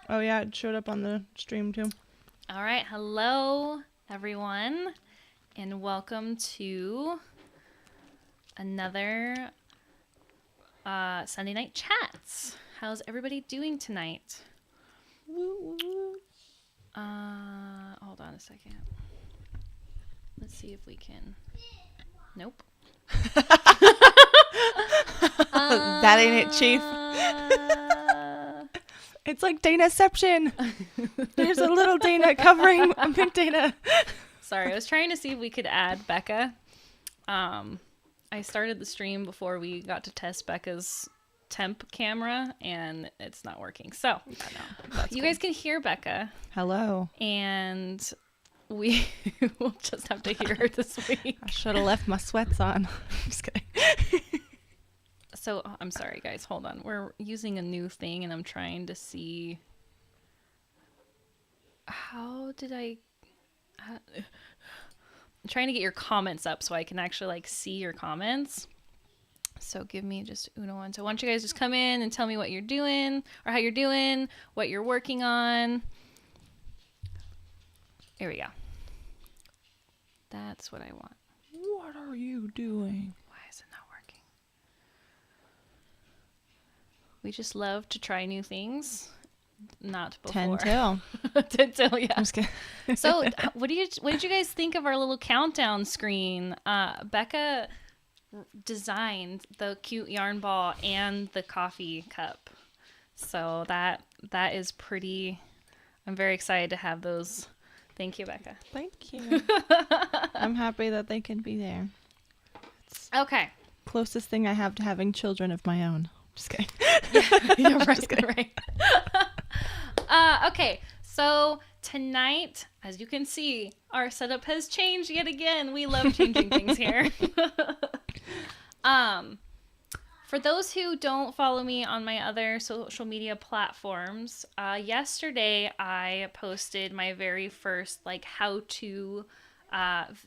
Oh, yeah, it showed up on the stream, too. All right. Hello, everyone, and welcome to another Sunday Night Chats. How's everybody doing tonight? Hold on a second. Let's see if we can. Nope. That ain't it, Chief. It's like Danaception. There's a little Dana covering a big Dana. Sorry, I was trying to see if we could add Becca. I started the stream before we got to test Becca's temp camera, and it's not working. So, you guys can hear Becca. Hello. And we will just have to hear her this week. I should have left my sweats on. Just kidding. So, I'm sorry, guys. Hold on. We're using a new thing, and I'm trying to see... I'm trying to get your comments up so I can actually, see your comments. So, give me just uno one. So, why don't you guys just come in and tell me what you're doing, or how you're doing, what you're working on. Here we go. That's what I want. What are you doing? Why is it not working? We just love to try new things. Not before. 10 till. 10 till, yeah. I'm just kidding. So, what did you guys think of our little countdown screen? Becca designed the cute yarn ball and the coffee cup. So that is pretty. I'm very excited to have those. Thank you, Becca. Thank you. I'm happy that they can be there. It's Okay. closest thing I have to having children of my own. Just kidding. Yeah, right. Okay, so tonight, as you can see, our setup has changed yet again. We love changing things here. For those who don't follow me on my other social media platforms, yesterday I posted my very first how-to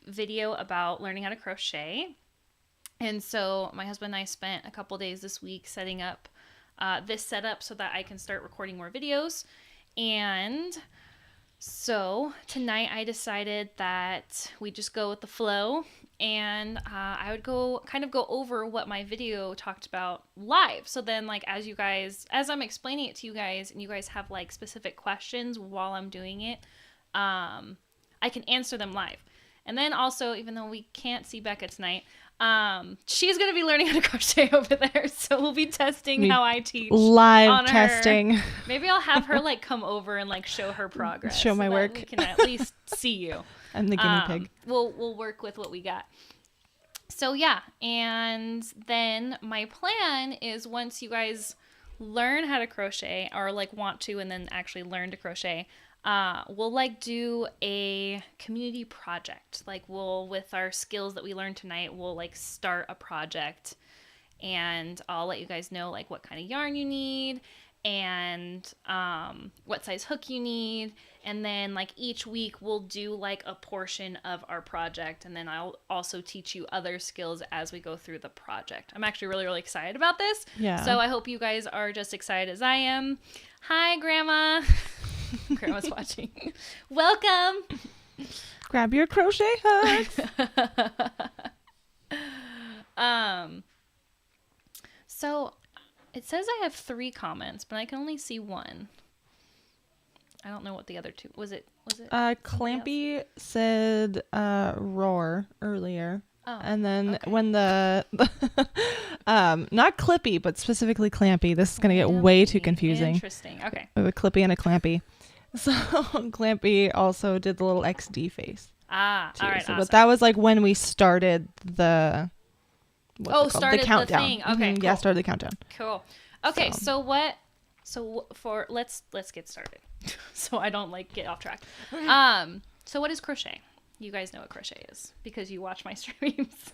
video about learning how to crochet. And so my husband and I spent a couple days this week setting up this setup so that I can start recording more videos. And so tonight I decided that we just go with the flow, and I would go over what my video talked about live. So then as I'm explaining it to you guys and you guys have specific questions while I'm doing it, I can answer them live. And then also, even though we can't see Becca tonight, she's going to be learning how to crochet over there. So we'll be testing how I teach. Live testing. Maybe I'll have her come over and show her progress. Show my work. We can at least see you. I'm the guinea pig. We'll work with what we got. So yeah, and then my plan is once you guys learn how to crochet or want to and then actually learn to crochet, we'll do a community project. With our skills that we learned tonight, we'll start a project, and I'll let you guys know what kind of yarn you need and what size hook you need. And then each week we'll do a portion of our project, and then I'll also teach you other skills as we go through the project. I'm actually really, really excited about this. Yeah. So I hope you guys are just excited as I am. Hi, Grandma. Grandma's watching. Welcome. Grab your crochet hooks. So it says I have 3 comments, but I can only see 1. I don't know what the other 2 was. It Clampy said roar earlier. Oh, and then okay. when the not Clippy, but specifically Clampy, this is going to get way too confusing. Interesting. Okay. We have a Clippy and a Clampy. So Clampy also did the little XD face. All right. Awesome. But that was when we started the started the countdown. The thing. Okay. Cool. Yeah, started the countdown. Cool. Okay. Let's get started. So I don't get off track. So what is crochet? You guys know what crochet is because you watch my streams.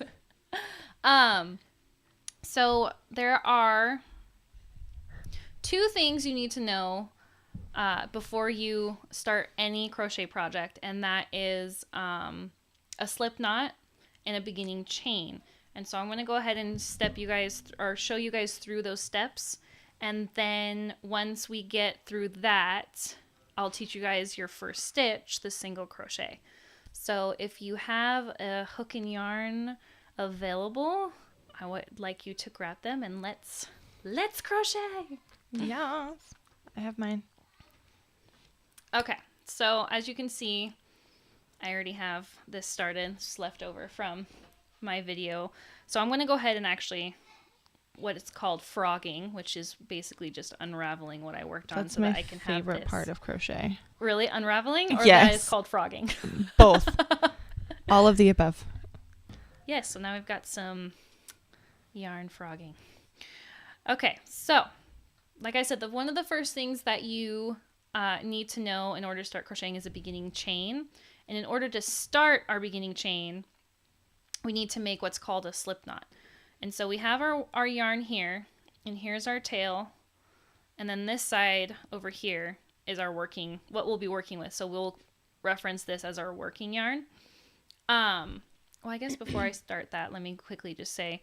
So there are 2 things you need to know before you start any crochet project, and that is a slip knot and a beginning chain. And so I'm going to go ahead and show you guys through those steps, And then once we get through that, I'll teach you guys your first stitch, the single crochet. So if you have a hook and yarn available, I would like you to grab them and let's crochet. Yes. I have mine. Okay, so as you can see, I already have this started. It's left over from my video. So I'm going to go ahead and actually what it's called frogging, which is basically just unraveling what I worked on. That's so my that I can have favorite this. part of crochet. Really? Unraveling? Or Yes. that is called frogging? Both. All of the above. Yes, so now we've got some yarn frogging. Okay, so like I said, one of the first things that you need to know in order to start crocheting is a beginning chain. And in order to start our beginning chain, we need to make what's called a slip knot. And so we have our yarn here, and here's our tail, and then this side over here is our what we'll be working with. So we'll reference this as our working yarn. Well, I guess before I start that, let me quickly just say,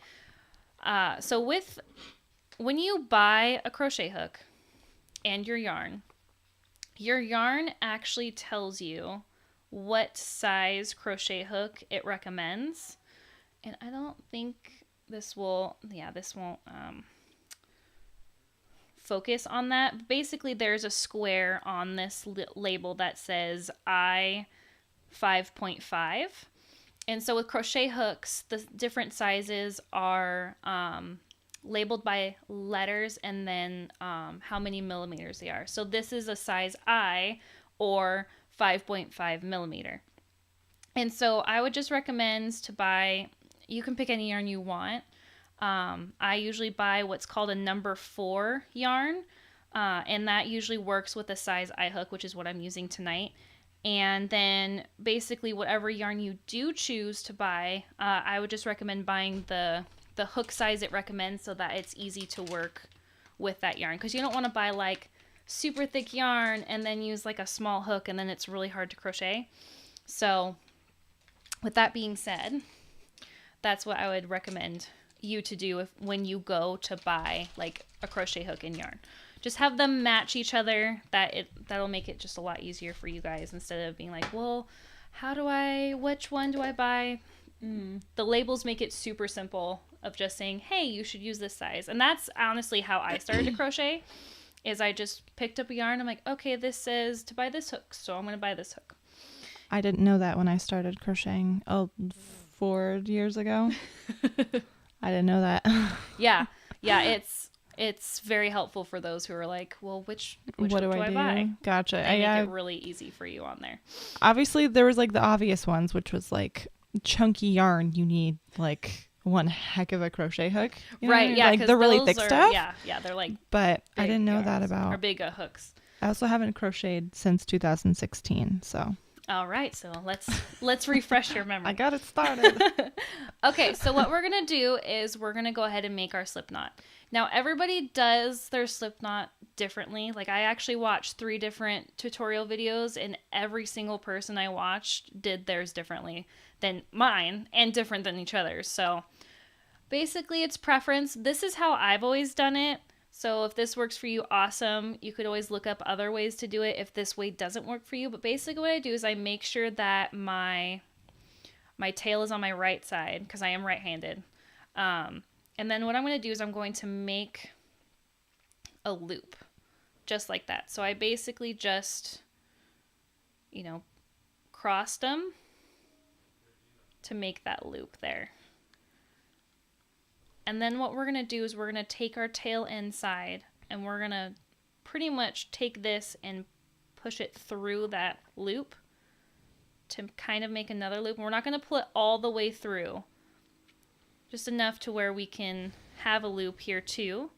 so when you buy a crochet hook and your yarn actually tells you what size crochet hook it recommends. And I don't think this won't focus on that. Basically, there's a square on this label that says I 5.5. And so with crochet hooks, the different sizes are labeled by letters and then how many millimeters they are. So this is a size I, or 5.5 millimeter. And so I would just recommend to buy, you can pick any yarn you want. I usually buy what's called a number 4 yarn, and that usually works with a size I hook, which is what I'm using tonight. And then basically whatever yarn you do choose to buy, I would just recommend buying the hook size it recommends so that it's easy to work with that yarn. Because you don't want to buy like super thick yarn and then use like a small hook and then it's really hard to crochet. So with that being said, that's what I would recommend you to do when you go to buy like a crochet hook and yarn. Just have them match each other. That'll make it just a lot easier for you guys instead of being like, well, which one do I buy? The labels make it super simple of just saying, hey, you should use this size. And that's honestly how I started to crochet, is I just picked up a yarn. I'm like, okay, this says to buy this hook, so I'm going to buy this hook. I didn't know that when I started crocheting 4 years ago. I didn't know that. Yeah, it's very helpful for those who are like, well, which what hook do I buy? Gotcha. They make it really easy for you on there. Obviously, there was like the obvious ones, which was like chunky yarn. You need like one heck of a crochet hook. Right, yeah. Like the really thick stuff. Yeah, they're like But I didn't know that yarns, about. or big hooks. I also haven't crocheted since 2016, so. All right, so let's refresh your memory. I got it started. Okay, so what we're going to do is we're going to go ahead and make our slip knot. Now, everybody does their slip knot differently. Like, I actually watched 3 different tutorial videos, and every single person I watched did theirs differently than mine and different than each other's. So, basically, it's preference. This is how I've always done it. So if this works for you, awesome. You could always look up other ways to do it if this way doesn't work for you. But basically what I do is I make sure that my tail is on my right side because I am right-handed. And then what I'm going to do is I'm going to make a loop just like that. So I basically just, crossed them to make that loop there. And then what we're going to do is we're going to take our tail inside and we're going to pretty much take this and push it through that loop to kind of make another loop. And we're not going to pull it all the way through, just enough to where we can have a loop here too.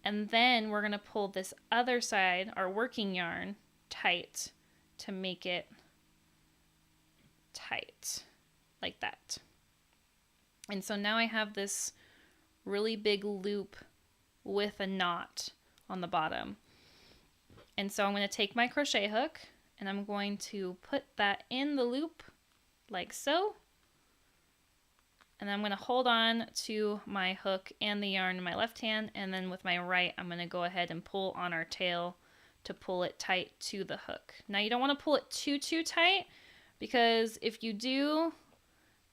And then we're going to pull this other side, our working yarn, tight to make it tight like that. And so now I have this really big loop with a knot on the bottom. And so I'm going to take my crochet hook and I'm going to put that in the loop like so. And I'm going to hold on to my hook and the yarn in my left hand, and then with my right, I'm going to go ahead and pull on our tail to pull it tight to the hook. Now you don't want to pull it too tight, because if you do,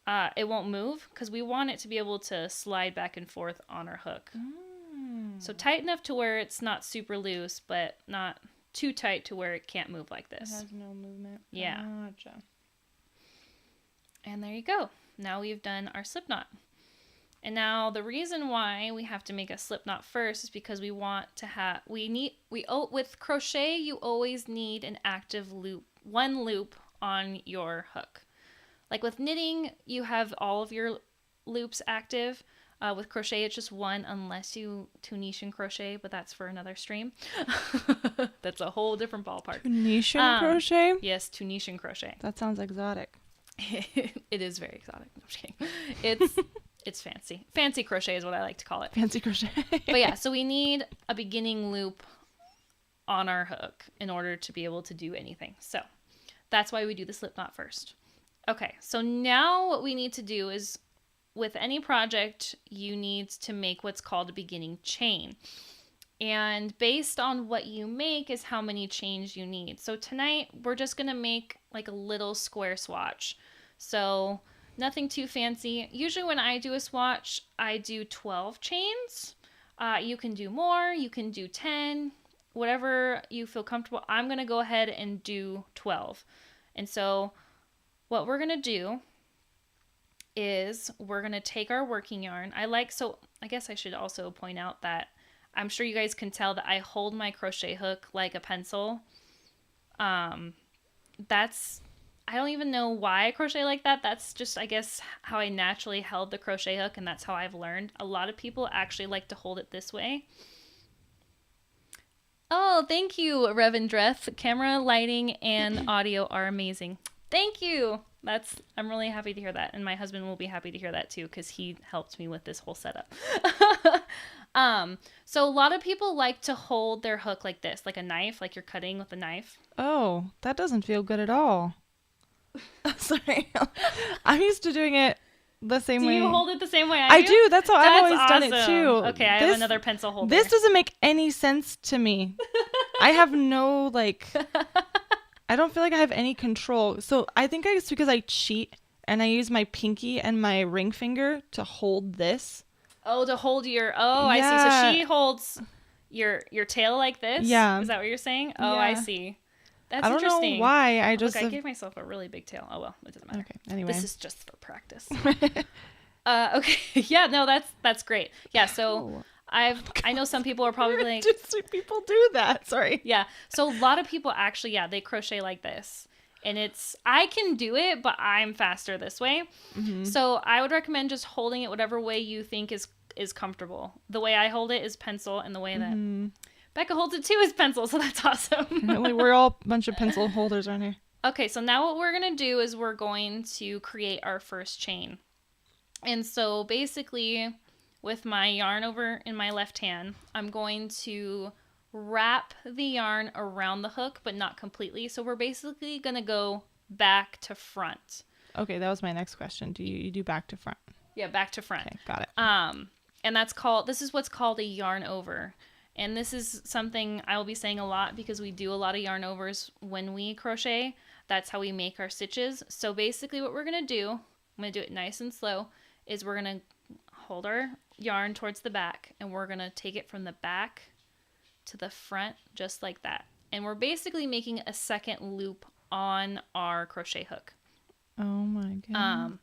it won't move, because we want it to be able to slide back and forth on our hook. So tight enough to where it's not super loose, but not too tight to where it can't move like this. It has no movement. Yeah. Gotcha. And there you go. Now we've done our slip knot. And now the reason why we have to make a slip knot first is because we want to have, with crochet, you always need an active loop, one loop on your hook. Like with knitting, you have all of your loops active. With crochet, it's just one, unless you Tunisian crochet, but that's for another stream. That's a whole different ballpark. Tunisian crochet? Yes, Tunisian crochet. That sounds exotic. It is very exotic. No, I'm just kidding. It's fancy. Fancy crochet is what I like to call it. Fancy crochet. But yeah, so we need a beginning loop on our hook in order to be able to do anything. So that's why we do the slip knot first. Okay, so now what we need to do is, with any project, you need to make what's called a beginning chain. And based on what you make is how many chains you need. So tonight, we're just going to make like a little square swatch. So nothing too fancy. Usually when I do a swatch, I do 12 chains. You can do more, you can do 10, whatever you feel comfortable. I'm going to go ahead and do 12. And so what we're going to do is we're going to take our working yarn. So I guess I should also point out that I'm sure you guys can tell that I hold my crochet hook like a pencil. I don't even know why I crochet like that. That's just, I guess, how I naturally held the crochet hook, and that's how I've learned. A lot of people actually like to hold it this way. Oh, thank you, Reverend Dreth. Camera, lighting, and audio are amazing. Thank you. I'm really happy to hear that, and my husband will be happy to hear that too, because he helped me with this whole setup. So a lot of people like to hold their hook like this, like a knife, like you're cutting with a knife. Oh, that doesn't feel good at all. Sorry. I'm used to doing it the same way. Do you hold it the same way I do? I do. That's how I've always awesome. done it too. Okay, I have another pencil holder. This doesn't make any sense to me. I have no, I don't feel like I have any control. So I think it's because I cheat and I use my pinky and my ring finger to hold this. Oh, to hold your... Oh, yeah. I see. So she holds your tail like this? Yeah. Is that what you're saying? Oh, yeah. I see. That's I don't interesting. know why. I gave myself a really big tail. Oh, well, it doesn't matter. Okay, anyway. This is just for practice. Okay. Yeah, no, that's great. Yeah, so... I know some people are probably like... Just people do that. Sorry. Yeah. So a lot of people actually, they crochet like this. And I can do it, but I'm faster this way. Mm-hmm. So I would recommend just holding it whatever way you think is comfortable. The way I hold it is pencil, and the way that Becca holds it too is pencil. So that's awesome. Apparently we're all a bunch of pencil holders around here. Okay. So now what we're going to do is we're going to create our first chain. And so basically... with my yarn over in my left hand, I'm going to wrap the yarn around the hook, but not completely. So we're basically going to go back to front. Okay, that was my next question. Do you do back to front? Yeah, back to front. Okay, got it. And this is what's called a yarn over. And this is something I will be saying a lot because we do a lot of yarn overs when we crochet. That's how we make our stitches. So basically what we're going to do, I'm going to do it nice and slow, is we're going to hold our yarn towards the back, and we're going to take it from the back to the front just like that. And we're basically making a second loop on our crochet hook. Oh my god.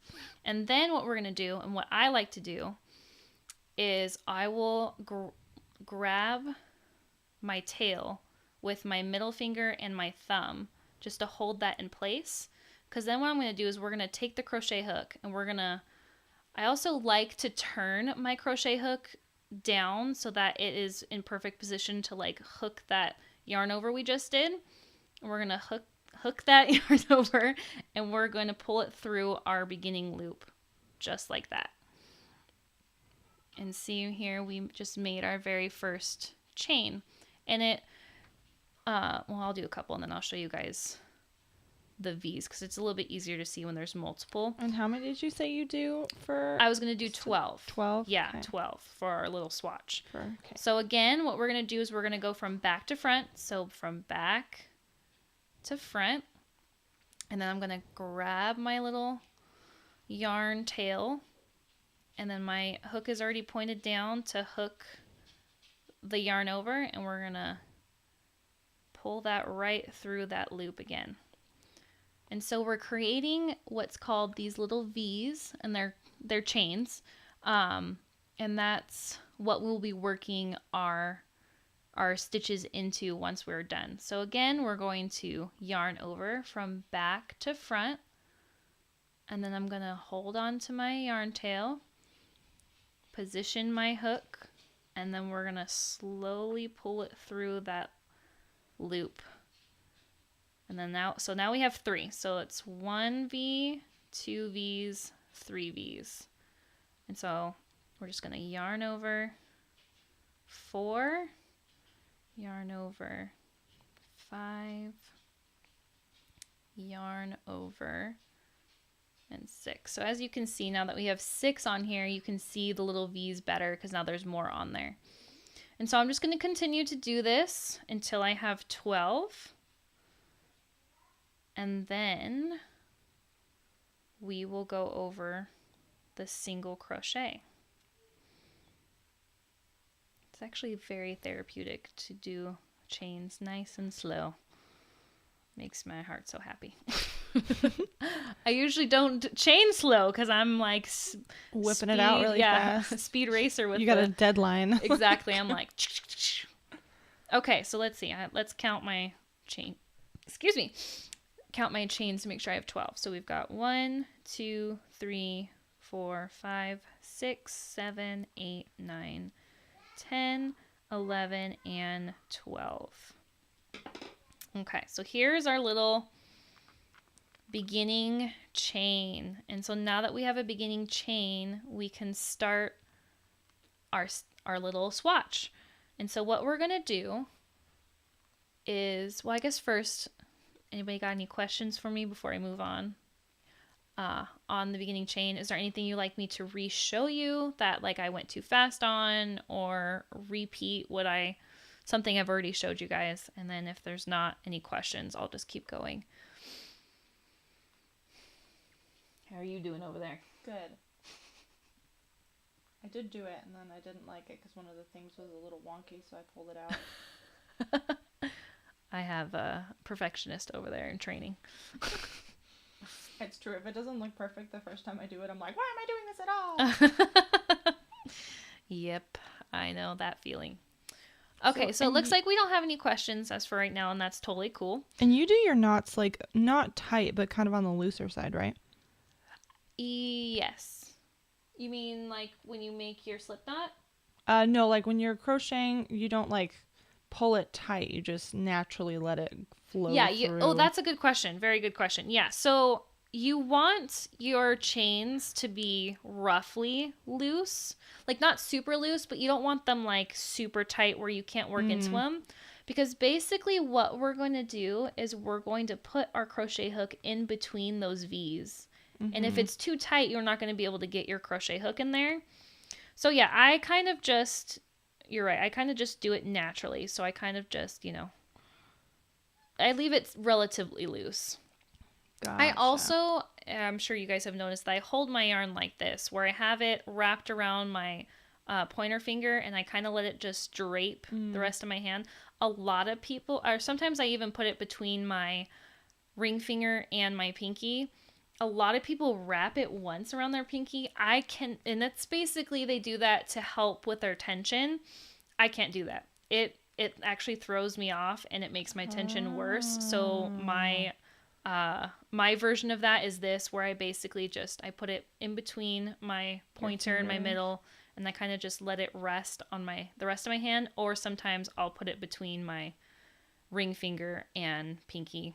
And then what we're going to do, and what I like to do, is I will grab my tail with my middle finger and my thumb just to hold that in place. Because then what I'm going to do is we're going to take the crochet hook, and I also like to turn my crochet hook down so that it is in perfect position to hook that yarn over we just did. And we're going to hook that yarn over, and we're going to pull it through our beginning loop just like that. And see here, we just made our very first chain. And I'll do a couple and then I'll show you guys the V's because it's a little bit easier to see when there's multiple. And how many did you say you do for? I was going to do 12. 12? Yeah, Okay. 12 for our little swatch. Okay. So again, what we're going to do is we're going to go from back to front. So from back to front. And then I'm going to grab my little yarn tail. And then my hook is already pointed down to hook the yarn over. And we're going to pull that right through that loop again. And so we're creating what's called these little V's, and they're chains. And that's what we'll be working our stitches into once we're done. So again, we're going to yarn over from back to front. And then I'm going to hold on to my yarn tail, position my hook, and then we're going to slowly pull it through that loop. And then now we have 3. So it's 1 V, 2 V's, 3 V's. And so we're just going to yarn over 4, yarn over 5, yarn over, and 6. So as you can see, now that we have 6 on here, you can see the little V's better because now there's more on there. And so I'm just going to continue to do this until I have 12. And then we will go over the single crochet. It's actually very therapeutic to do chains nice and slow. Makes my heart so happy. I usually don't chain slow because I'm like whipping it out really fast. Speed racer with you got a deadline. Exactly. I'm like, okay, so let's see. Let's count my chain. Excuse me. Count my chains to make sure I have 12. So we've got 1, 2, 3, 4, 5, 6, 7, 8, 9, 10, 11, and 12. Okay, so here's our little beginning chain. And so now that we have a beginning chain, we can start our little swatch. And so what we're going to do is, well, I guess first, anybody got any questions for me before I move on the beginning chain? Is there anything you'd like me to re-show you that like I went too fast on, or repeat something I've already showed you guys? And then if there's not any questions, I'll just keep going. How are you doing over there? Good. I did do it, and then I didn't like it because one of the things was a little wonky, so I pulled it out. I have a perfectionist over there in training. It's true. If it doesn't look perfect the first time I do it, I'm like, why am I doing this at all? Yep, I know that feeling. Okay, so it looks like we don't have any questions as for right now, and that's totally cool. And you do your knots like not tight, but kind of on the looser side, right? Yes. You mean like when you make your slip knot? No, like when you're crocheting, you don't like pull it tight. You just naturally let it flow through. Oh, that's a good question. Very good question. Yeah, so you want your chains to be roughly loose. Like not super loose, but you don't want them like super tight where you can't work into them. Because basically what we're going to do is we're going to put our crochet hook in between those V's. Mm-hmm. And if it's too tight, you're not going to be able to get your crochet hook in there. So yeah, you're right. I kind of just do it naturally. So I kind of just, I leave it relatively loose. Gotcha. I also, I'm sure you guys have noticed that I hold my yarn like this, where I have it wrapped around my pointer finger and I kind of let it just drape the rest of my hand. A lot of people, or sometimes I even put it between my ring finger and my pinky. A lot of people wrap it once around their pinky. And that's basically, they do that to help with their tension. I can't do that. It actually throws me off and it makes my tension worse. So my version of that is this, where I basically I put it in between my pointer and my middle, and I kind of just let it rest on the rest of my hand. Or sometimes I'll put it between my ring finger and pinky.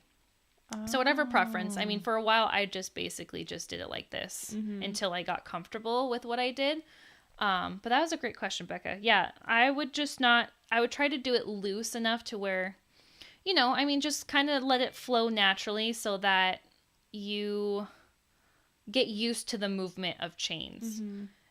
So whatever preference. I mean, for a while, I just basically just did it like this until I got comfortable with what I did. But that was a great question, Becca. Yeah, I would try to do it loose enough to where I mean, just kind of let it flow naturally so that you get used to the movement of chains.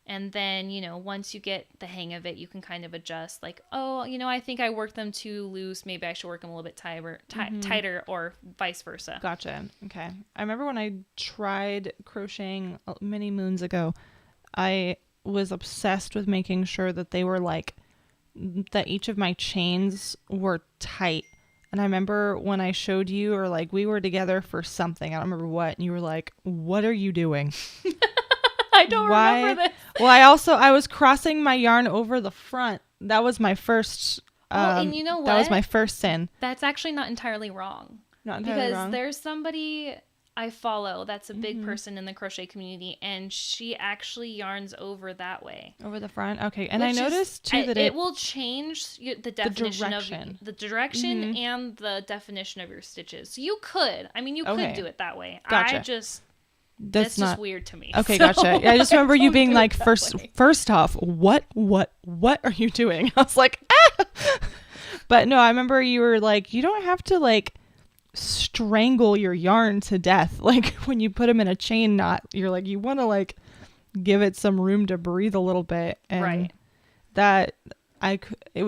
And then, once you get the hang of it, you can kind of adjust like, oh, I think I worked them too loose. Maybe I should work them a little bit tighter or vice versa. Gotcha. Okay. I remember when I tried crocheting many moons ago, I was obsessed with making sure that they were like, that each of my chains were tight. And I remember when I showed you, or like we were together for something, I don't remember what, and you were like, what are you doing? I don't remember this. Well, I was crossing my yarn over the front. That was my first. And you know what? That was my first sin. That's actually not entirely wrong. Not entirely wrong. Because there's somebody I follow that's a big person in the crochet community, and she actually yarns over that way. Over the front? Okay. And I noticed too that it will change the definition direction. of the direction and the definition of your stitches. So you could Okay. do it that way. Gotcha. That's just weird to me. Okay, gotcha. Yeah, I just remember you being like, first off, what are you doing? I was like, ah! But no, I remember you were like, you don't have to like strangle your yarn to death. Like when you put them in a chain knot, you're like, you want to like give it some room to breathe a little bit. And right. That it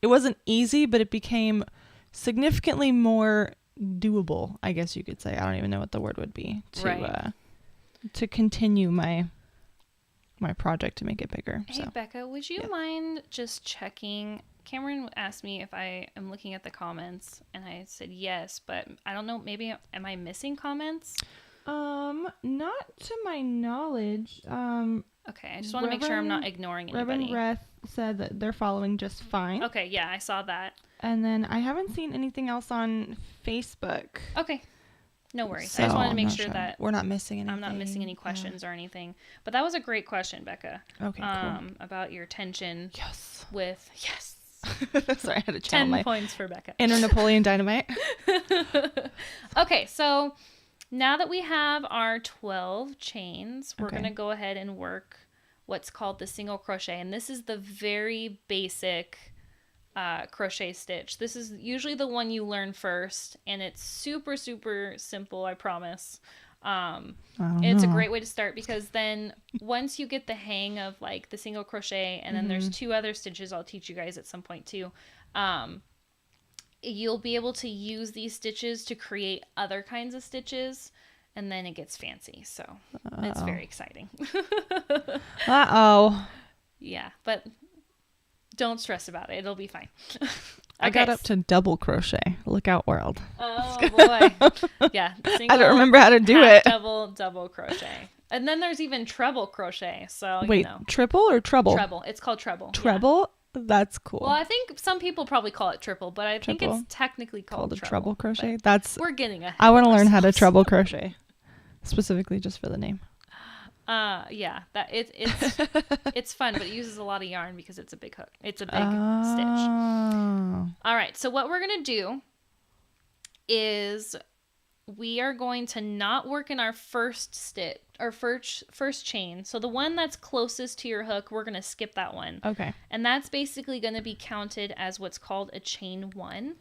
wasn't easy, but it became significantly more doable, I guess you could say. I don't even know what the word would be to continue my project to make it bigger. Hey, so. Becca, would you mind just checking? Cameron asked me if I am looking at the comments, and I said yes, but I don't know. Maybe am I missing comments? Not to my knowledge. Okay, I just want to make sure I'm not ignoring anybody. Reverend Reth said that they're following just fine. Okay, yeah, I saw that. And then I haven't seen anything else on Facebook. Okay. No worries. So I just wanted to make sure that we're not missing anything. I'm not missing any questions or anything. But that was a great question, Becca. Okay, cool. About your tension. Yes. With yes. Sorry, I had to channel 10 my points for Becca. Inner Napoleon Dynamite. Okay, so now that we have our 12 chains, we're going to go ahead and work what's called the single crochet. And this is the very basic crochet stitch. This is usually the one you learn first, and it's super, super simple, I promise. It's a great way to start, because then once you get the hang of like the single crochet, and then there's 2 other stitches I'll teach you guys at some point too, you'll be able to use these stitches to create other kinds of stitches, and then it gets fancy. So it's very exciting. Yeah, but don't stress about it. It'll be fine. Okay. I got up to double crochet. Look out, world. Oh boy. Yeah. I don't remember how to do it. Double crochet. And then there's even treble crochet. So wait, triple or treble? Treble. It's called treble. Treble? Yeah. That's cool. Well, I think some people probably call it triple, but I think it's technically called a treble crochet. We're getting ahead. I want to learn how to treble crochet, specifically just for the name. Yeah, that it's fun, but it uses a lot of yarn because it's a big hook. It's a big stitch. All right, so what we're gonna do is we are going to not work in our first stitch or first chain. So the one that's closest to your hook, we're gonna skip that one. Okay. And that's basically gonna be counted as what's called a chain 1.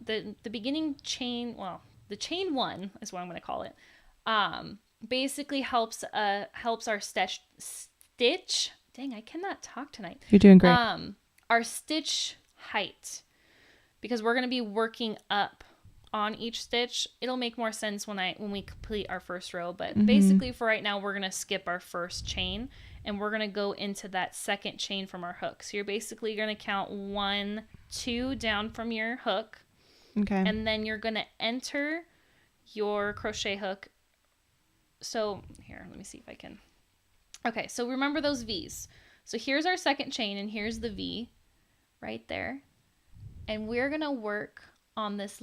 The beginning chain. Well, the chain 1 is what I'm gonna call it. Basically helps our stitch. Dang, I cannot talk tonight. You're doing great. Our stitch height, because we're going to be working up on each stitch. It'll make more sense when we complete our first row, but basically for right now, we're going to skip our first chain, and we're going to go into that second chain from our hook. So you're basically going to count 1, 2 down from your hook. Okay. And then you're going to enter your crochet hook. So here, let me see if I can. Okay, so remember those V's. So here's our second chain, and here's the V right there. And we're going to work on this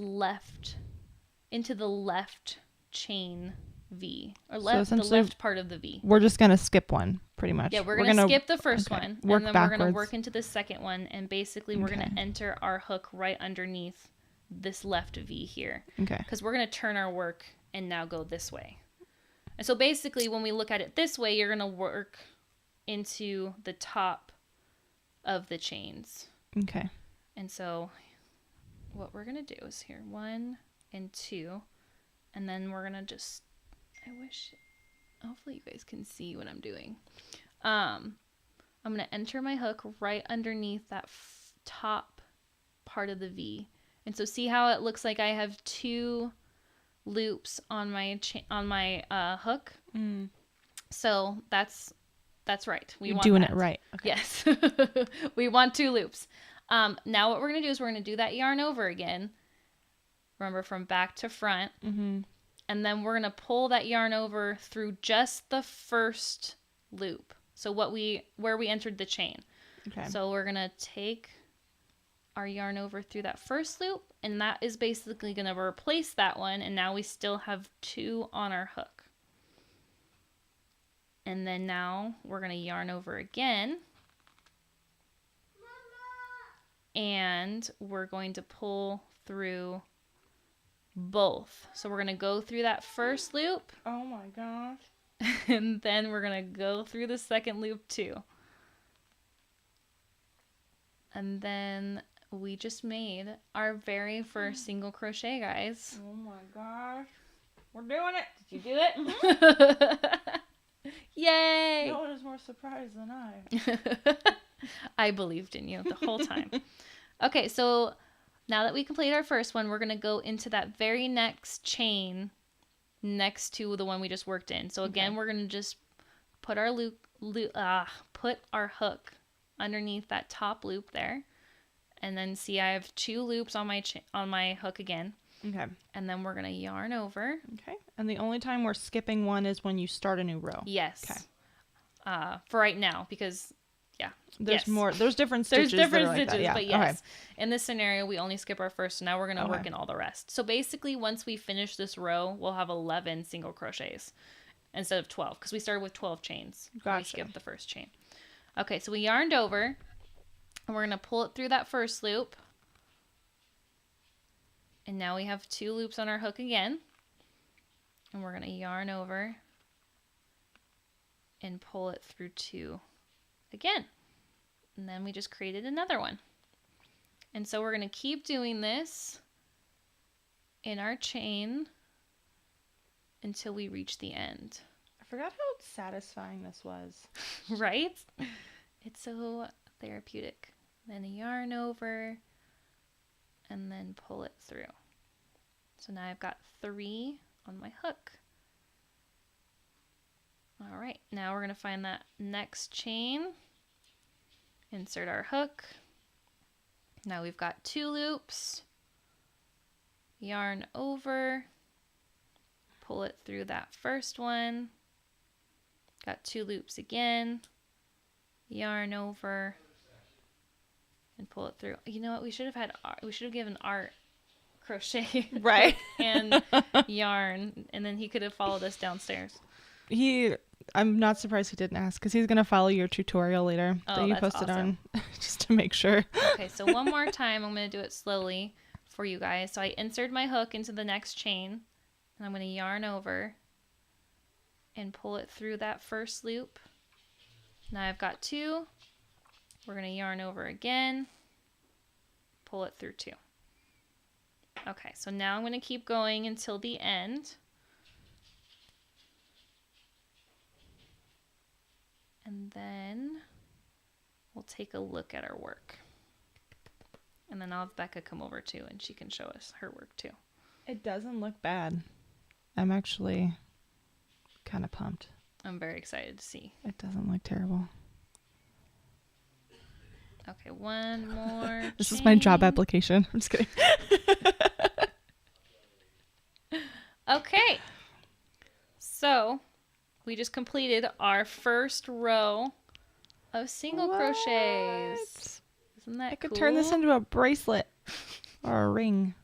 into the left chain V, or the left part of the V. We're just going to skip one, pretty much. Yeah, we're going to skip the first one, and then we're going to work into the second one, and basically we're going to enter our hook right underneath this left V here. Okay. Because we're going to turn our work and now go this way. And so basically when we look at it this way, you're going to work into the top of the chains. Okay. And so what we're going to do is here 1 and 2, and then we're going to just, hopefully you guys can see what I'm doing. I'm going to enter my hook right underneath that top part of the V. And so see how it looks like I have 2 loops on my hook? Mm. So that's right. You're doing it right. Okay. Yes. We want 2 loops. Now what we're going to do is we're going to do that yarn over again. Remember, from back to front. Mm-hmm. And then we're going to pull that yarn over through just the first loop. So where we entered the chain. Okay. So we're going to take our yarn over through that first loop, and that is basically going to replace that one, and now we still have 2 on our hook. And then now we're going to yarn over again. And we're going to pull through both. So we're going to go through that first loop. Oh my gosh. And then we're going to go through the second loop too. And then we just made our very first single crochet, guys. Oh my gosh. We're doing it. Did you do it? Yay! No one is more surprised than I. I believed in you the whole time. Okay, so now that we completed our first one, we're going to go into that very next chain next to the one we just worked in. So again, we're going to just put our put our hook underneath that top loop there. And then see, I have 2 loops on my hook again. Okay. And then we're going to yarn over. Okay. And the only time we're skipping one is when you start a new row. Yes. Okay. For right now, because there's more. There's different stitches. There's different stitches, like yeah. But yes, okay. In this scenario, we only skip our first. So now we're going to work in all the rest. So basically, once we finish this row, we'll have 11 single crochets instead of 12, because we started with 12 chains. Gotcha. We skipped the first chain. Okay, so we yarned over, and we're going to pull it through that first loop. And now we have 2 loops on our hook again. And we're going to yarn over and pull it through 2 again. And then we just created another one. And so we're going to keep doing this in our chain until we reach the end. I forgot how satisfying this was. Right? It's so therapeutic. Then a yarn over and then pull it through. So now I've got 3 on my hook. All right, now we're going to find that next chain. Insert our hook. Now we've got 2 loops. Yarn over. Pull it through that first one. Got 2 loops again. Yarn over. And pull it through. You know what? We should have given Art crochet, right? And yarn, and then he could have followed us downstairs. I'm not surprised he didn't ask, because he's gonna follow your tutorial later that you posted on, just to make sure. Okay, so one more time, I'm gonna do it slowly for you guys. So I insert my hook into the next chain, and I'm gonna yarn over and pull it through that first loop. Now I've got 2. We're gonna yarn over again, pull it through 2. Okay, so now I'm going to keep going until the end. And then we'll take a look at our work. And then I'll have Becca come over too, and she can show us her work too. It doesn't look bad. I'm actually kind of pumped. I'm very excited to see. It doesn't look terrible. Okay, one more. This is my job application. I'm just kidding. Okay. So, we just completed our first row of single crochets. Isn't that I could cool? turn this into a bracelet or a ring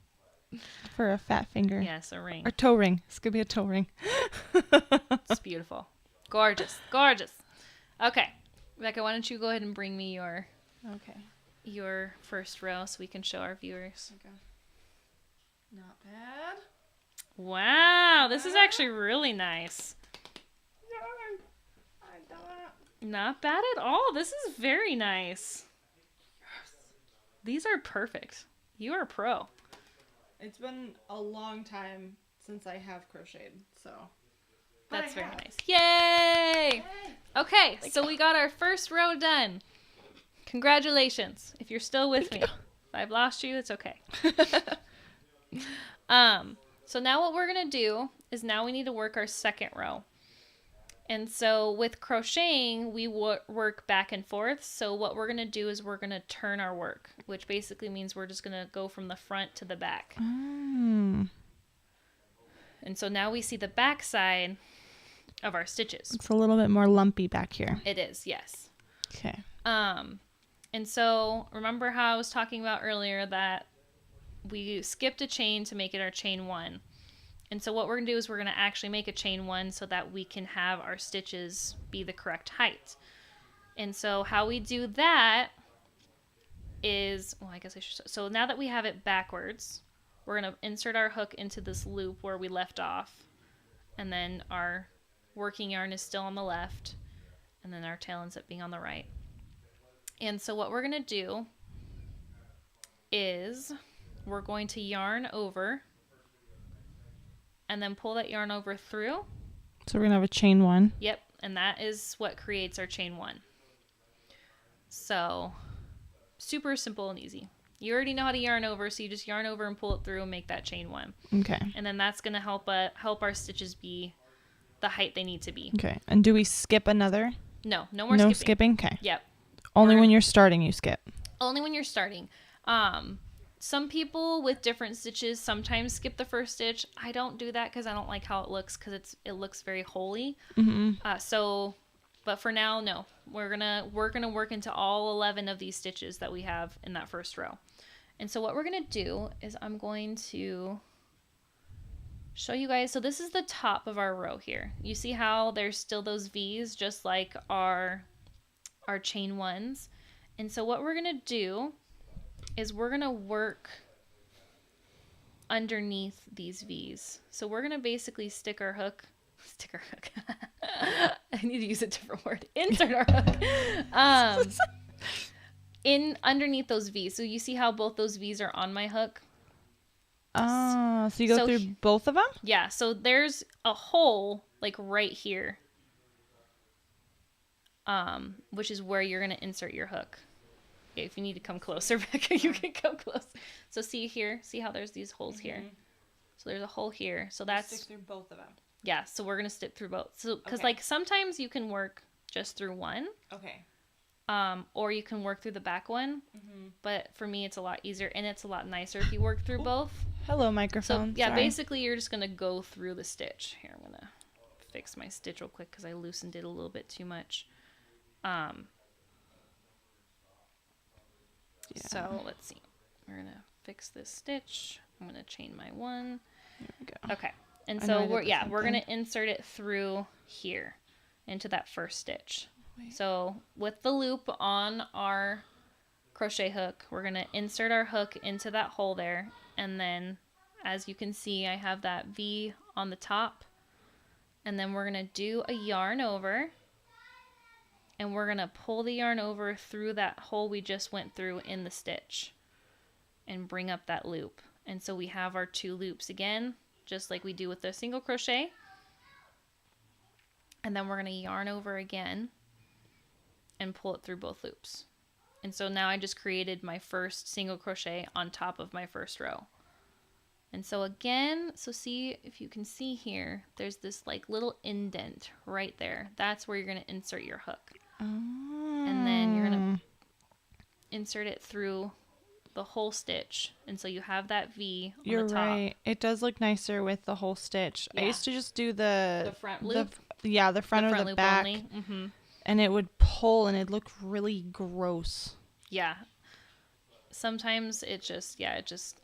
for a fat finger. Yes, a ring. Or toe ring. This could be a toe ring. It's beautiful. Gorgeous. Gorgeous. Okay. Rebecca, why don't you go ahead and bring me your first row so we can show our viewers. Okay. Not bad. Wow, this is actually really nice. Yay. I done it. Not bad at all. This is very nice. Yes. These are perfect. You are a pro. It's been a long time since I have crocheted, so. That's very nice. Yay! Okay, so we got our first row done. Congratulations. If you're still with me. If I've lost you, it's okay. So now what we're going to do is now we need to work our second row. And so with crocheting, we work back and forth. So what we're going to do is we're going to turn our work, which basically means we're just going to go from the front to the back. And so now we see the back side of our stitches. It's a little bit more lumpy back here. It is, yes. Okay. And so remember how I was talking about earlier that we skipped a chain to make it our chain 1. And so what we're going to do is we're going to actually make a chain 1 so that we can have our stitches be the correct height. And so how we do that is, well, I guess I should, so now that we have it backwards, we're going to insert our hook into this loop where we left off. And then our working yarn is still on the left. And then our tail ends up being on the right. And so what we're going to do is we're going to yarn over and then pull that yarn over through. So we're going to have a chain 1. Yep, and that is what creates our chain 1. So super simple and easy. You already know how to yarn over, so you just yarn over and pull it through and make that chain 1. Okay. And then that's going to help our stitches be the height they need to be. Okay. And do we skip another? No more skipping. No skipping. Okay. Yep. Only when you're starting you skip. Only when you're starting. Some people with different stitches sometimes skip the first stitch. I don't do that because I don't like how it looks because it looks very holy. But for now, no. We're gonna work into all 11 of these stitches that we have in that first row. And so what we're gonna do is I'm going to show you guys. So this is the top of our row here. You see how there's still those V's just like our chain 1s. And so what we're gonna do is we're going to work underneath these V's. So we're going to basically stick our hook. I need to use a different word. Insert our hook. In underneath those V's. So you see how both those V's are on my hook? Oh, so you go through both of them? Yeah. So there's a hole like right here, which is where you're going to insert your hook. If you need to come closer, Becca, you can come close. So see here, see how there's these holes here. So there's a hole here. So that's stick through both of them. Yeah. So we're gonna stick through both. So because like sometimes you can work just through one. Okay. Or you can work through the back one. But for me, it's a lot easier and it's a lot nicer if you work through both. Hello, microphone. So yeah, Sorry. basically you're just gonna go through the stitch. Here, I'm gonna fix my stitch real quick because I loosened it a little bit too much. So let's see. We're gonna fix this stitch. I'm gonna chain my 1. There we go. Okay. And so we're gonna insert it through here into that first stitch. So with the loop on our crochet hook, we're gonna insert our hook into that hole there, and then as you can see, I have that V on the top, and then we're gonna do a yarn over. And we're going to pull the yarn over through that hole we just went through in the stitch and bring up that loop. And so we have our 2 loops again, just like we do with the single crochet. And then we're going to yarn over again and pull it through both loops. And so now I just created my first single crochet on top of my first row. And so again, so see if you can see here, there's this like little indent right there. That's where you're going to insert your hook. And then you're going to insert it through the whole stitch. And so you have that V on You're the top. right. It does look nicer with the whole stitch. Yeah. I used to just do the front loop. The front or the loop back. only. And it would pull and it looked really gross. Yeah. Sometimes it just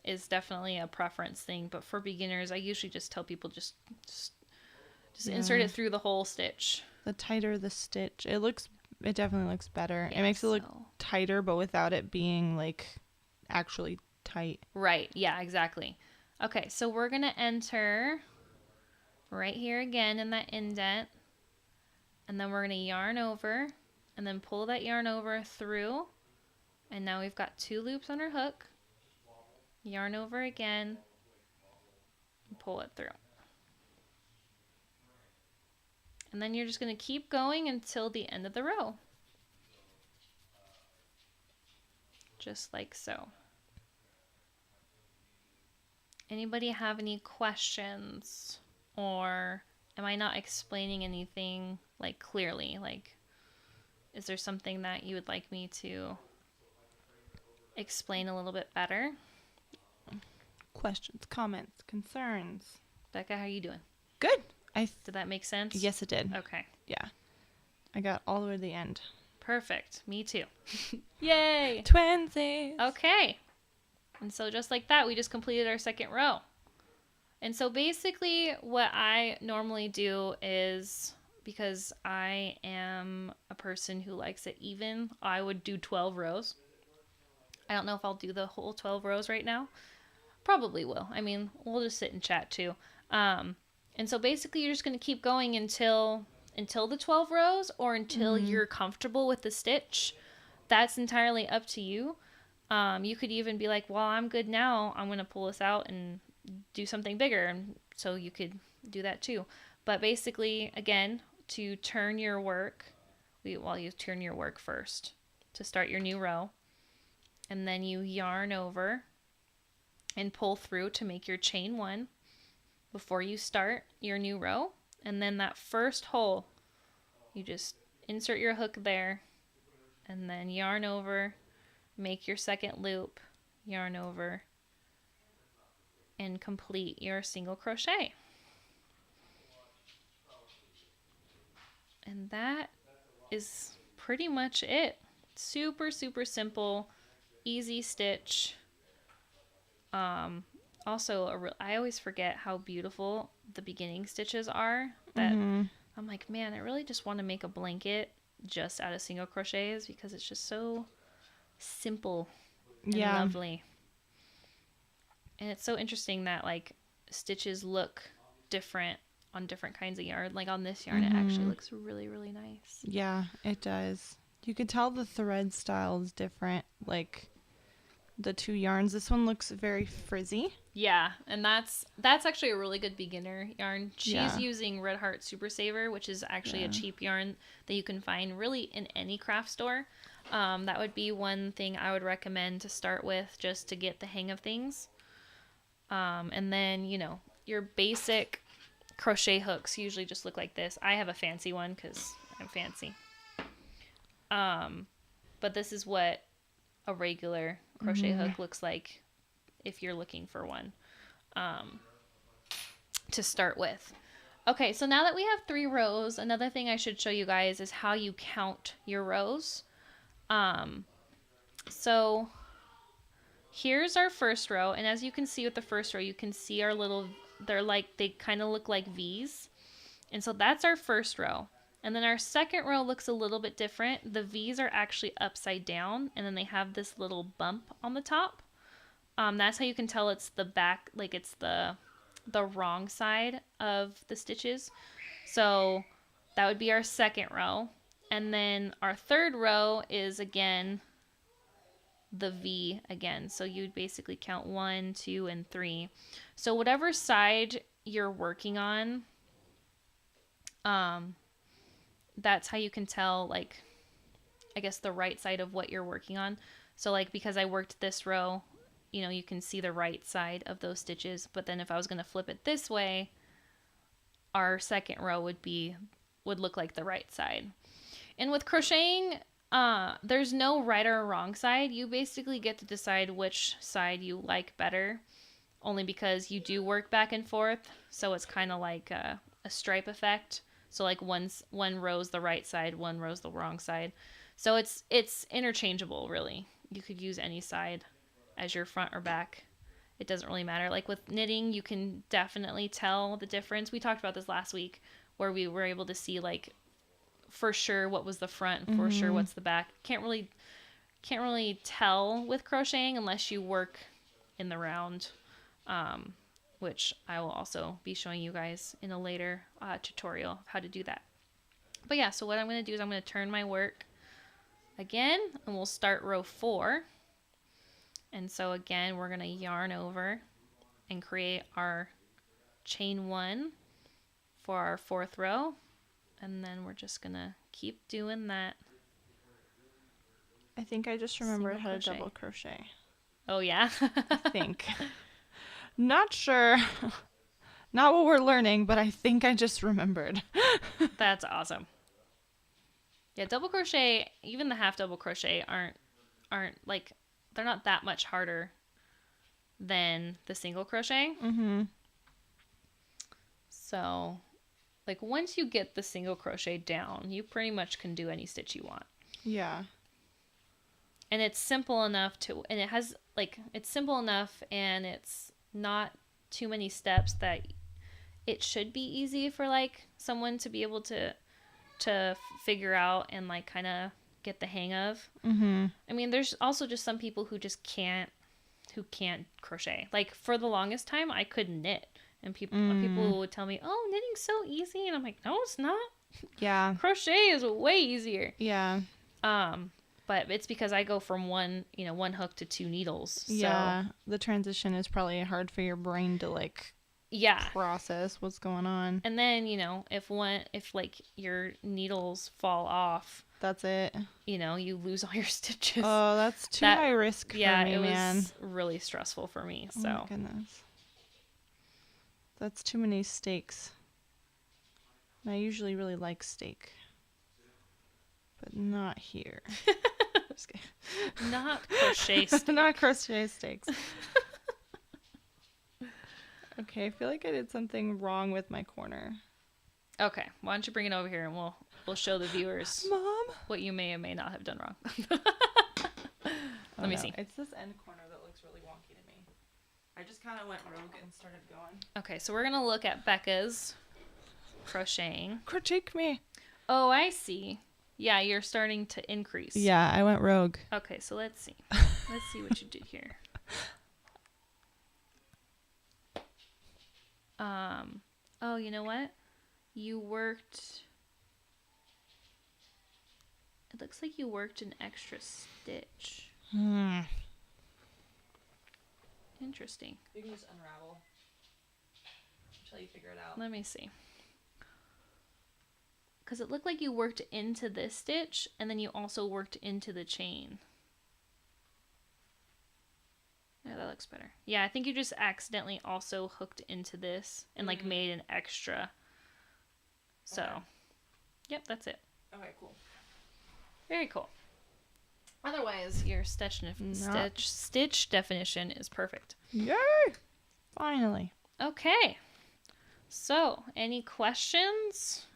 is definitely a preference thing. But for beginners, I usually just tell people just insert it through the whole stitch. The tighter the stitch, it definitely looks better. It makes it look tighter, but without it being like actually tight. Right. Yeah, exactly. Okay. So we're going to enter right here again in that indent. And then we're going to yarn over and then pull that yarn over through And now we've got 2 loops on our hook. Yarn over again and pull it through. And then you're just going to keep going until the end of the row. Just like so. Anybody have any questions? Or am I not explaining anything like clearly? Like, is there something that you would like me to explain a little bit better? Questions, comments, concerns. Becca, how are you doing? Good. Did that make sense? Yes, it did. Okay. Yeah. I got all the way to the end. Perfect. Me too. Yay! Twinsies. Okay. And so just like that, we just completed our second row. And so basically what I normally do is, because I am a person who likes it even, I would do 12 rows. I don't know if I'll do the whole 12 rows right now. Probably will. I mean, we'll just sit and chat too. And so basically you're just going to keep going until the 12 rows, or until you're comfortable with the stitch. That's entirely up to you. You could even be like, well, I'm good now. I'm going to pull this out and do something bigger. And so you could do that too. But basically, again, to turn your work, you turn your work first to start your new row. And then you yarn over and pull through to make your chain 1 before you start your new row. And then that first hole, you just insert your hook there and then yarn over, make your second loop, yarn over, and complete your single crochet. And that is pretty much it. Super, super simple, easy stitch. Also, I always forget how beautiful the beginning stitches are. That I'm like, man, I really just want to make a blanket just out of single crochets, because it's just so simple and lovely. And it's so interesting that like stitches look different on different kinds of yarn. Like on this yarn, it actually looks really, really nice. Yeah, it does. You could tell the thread style is different. Like the 2 yarns. This one looks very frizzy. Yeah, and that's actually a really good beginner yarn. She's using Red Heart Super Saver, which is actually a cheap yarn that you can find really in any craft store. That would be one thing I would recommend to start with, just to get the hang of things. And then, you know, your basic crochet hooks usually just look like this. I have a fancy one because I'm fancy. But this is what a regular crochet hook looks like if you're looking for one to start with. Okay, so now that we have 3 rows, another thing I should show you guys is how you count your rows. So here's our first row, and as you can see with the first row, you can see our little, they kind of look like V's. And so that's our first row. And then our second row looks a little bit different. The V's are actually upside down, and then they have this little bump on the top. That's how you can tell it's the back, like it's the wrong side of the stitches. So that would be our second row. And then our third row is again the V again. So you'd basically count 1, 2, and 3. So whatever side you're working on, that's how you can tell, like, I guess the right side of what you're working on. So like, because I worked this row, you know, you can see the right side of those stitches. But then if I was going to flip it this way, our second row would look like the right side. And with crocheting, there's no right or wrong side. You basically get to decide which side you like better, only because you do work back and forth. So it's kind of like a stripe effect. So like one row's the right side, one row's the wrong side. So it's interchangeable, really. You could use any side as your front or back. It doesn't really matter. Like with knitting, you can definitely tell the difference. We talked about this last week, where we were able to see like for sure what was the front and for sure what's the back. Can't really tell with crocheting unless you work in the round, which I will also be showing you guys in a later tutorial of how to do that. But yeah, so what I'm going to do is I'm going to turn my work again, and we'll start row 4. And so again, we're going to yarn over and create our chain 1 for our 4th row. And then we're just going to keep doing that. I think I just remembered Single how to crochet. double crochet. Oh, yeah? I think. Not sure. Not what we're learning, but I think I just remembered. That's awesome. Yeah, double crochet, even the half double crochet aren't like, they're not that much harder than the single crochet. Mm-hmm. So, like, once you get the single crochet down, you pretty much can do any stitch you want. Yeah. And it's simple enough it's simple enough and it's not too many steps that it should be easy for, like, someone to be able to figure out and, like, kind of get the hang of. Mm-hmm. I mean, there's also just some people who can't crochet. Like, for the longest time, I couldn't knit. And people would tell me, "Oh, knitting's so easy." And I'm like, "No, it's not. Yeah. Crochet is way easier." Yeah. But it's because I go from one hook to 2 needles. So, yeah. The transition is probably hard for your brain to, like, yeah. process what's going on. And then, if like your needles fall off, That's it. you lose all your stitches. Oh, that's too high risk for me, it man. was really stressful for me. So. Oh my goodness. That's too many stakes. And I usually really like steak. But not here. Just kidding. Not crochet steak. Not crochet steaks. Okay, I feel like I did something wrong with my corner. Okay, why don't you bring it over here and we'll show the viewers Mom? what you may or may not have done wrong. Let me see. It's this end corner that looks really wonky to me. I just kind of went rogue and started going. Okay, so we're gonna look at Becca's crocheting. Critique me. Oh, I see. Yeah, you're starting to increase. Yeah, I went rogue. Okay, so let's see. Let's see what you did here. Oh, you know what? You worked... It looks like you worked an extra stitch. Interesting. You can just unravel until you figure it out. Let me see. Because it looked like you worked into this stitch, and then you also worked into the chain. Yeah, that looks better. Yeah, I think you just accidentally also hooked into this and like made an extra. So, Okay. Yep, that's it. Okay, cool. Very cool. Otherwise, your stitch definition is perfect. Yay! Finally. Okay. So, any questions?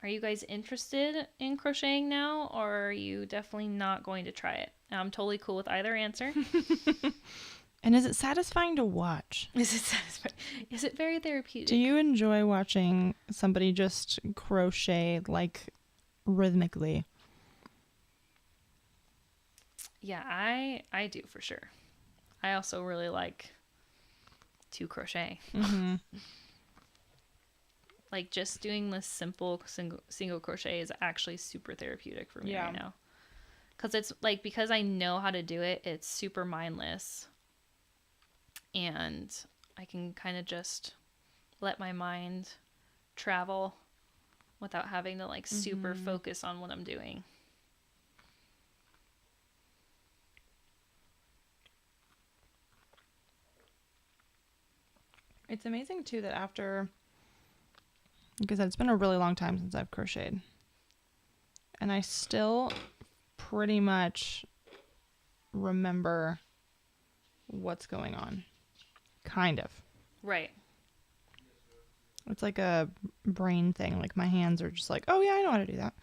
Are you guys interested in crocheting now, or are you definitely not going to try it? I'm totally cool with either answer. And is it satisfying to watch? Is it satisfying? Is it very therapeutic? Do you enjoy watching somebody just crochet, like, rhythmically? Yeah, I do for sure. I also really like to crochet. Mm-hmm. Like, just doing this simple single crochet is actually super therapeutic for me right now. Because I know how to do it, it's super mindless. And I can kind of just let my mind travel without having to, like, super focus on what I'm doing. It's amazing, too, that after... Like I said, it's been a really long time since I've crocheted. And I still pretty much remember what's going on. Kind of. Right. It's like a brain thing. Like, my hands are just like, oh, yeah, I know how to do that.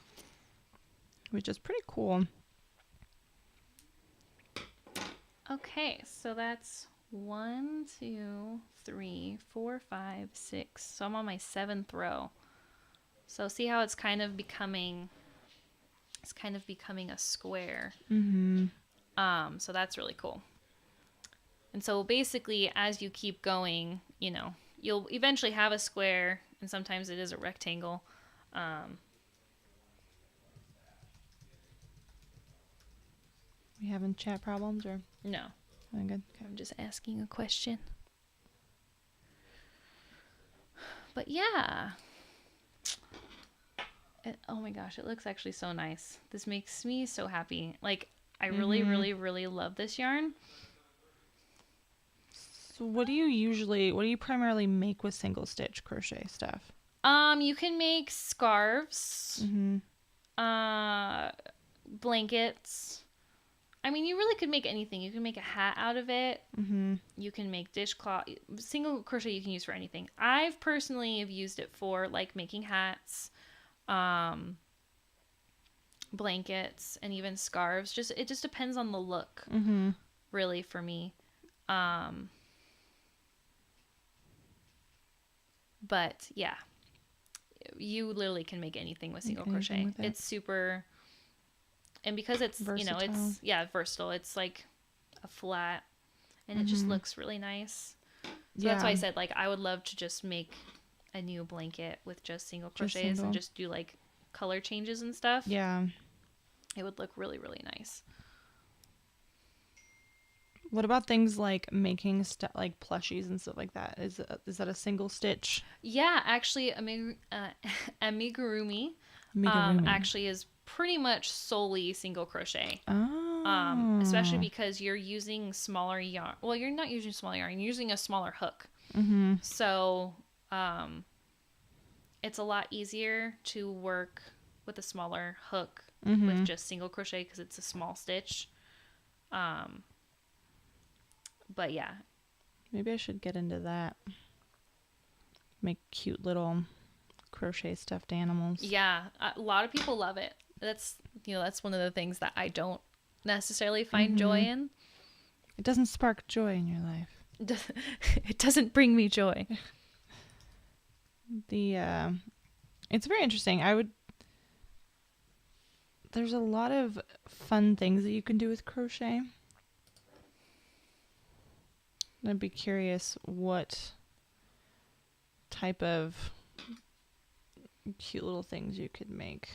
Which is pretty cool. Okay, so that's 1, 2, 3, 4, 5, 6. So I'm on my 7th row. So see how it's kind of becoming a square. Mm-hmm. So that's really cool. And so basically, as you keep going, you'll eventually have a square, and sometimes it is a rectangle. You having chat problems or? No. Doing good? Okay. I'm just asking a question. But yeah. Oh my gosh, it looks actually so nice. This makes me so happy. Like, I really, really, really love this yarn. So what do you primarily make with single stitch crochet stuff? You can make scarves, blankets. I mean, you really could make anything. You can make a hat out of it. You can make dishcloth. Single crochet you can use for anything. I've personally have used it for like making hats, blankets, and even scarves. It just depends on the look, really, for me. But yeah, you literally can make anything with single crochet. It's super, and because it's versatile. It's versatile. It's like a flat, and it just looks really nice. So that's why I said like I would love to just make a new blanket with just single crochets and just do like color changes and stuff. Yeah, it would look really, really nice. What about things like making like plushies and stuff like that? Is that a single stitch? Yeah, actually, amigurumi actually is pretty much solely single crochet. Oh. Especially because you're using smaller yarn. Well, you're not using smaller yarn. You're using a smaller hook. So, it's a lot easier to work with a smaller hook with just single crochet because it's a small stitch. But yeah. Maybe I should get into that. Make cute little crochet stuffed animals. Yeah, a lot of people love it. That's one of the things that I don't necessarily find joy in. It doesn't spark joy in your life. It doesn't bring me joy. It's very interesting. There's a lot of fun things that you can do with crochet. I'd be curious what type of cute little things you could make.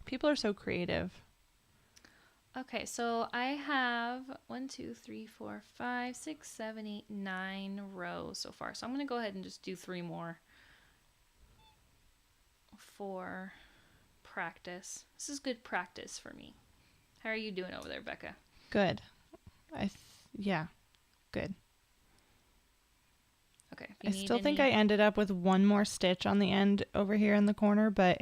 People are so creative. Okay, so I have 1, 2, 3, 4, 5, 6, 7, 8, 9 rows so far. So I'm going to go ahead and just do 3 more for practice. This is good practice for me. How are you doing over there, Becca? Good. Yeah. Good. Okay. I still think I ended up with one more stitch on the end over here in the corner, but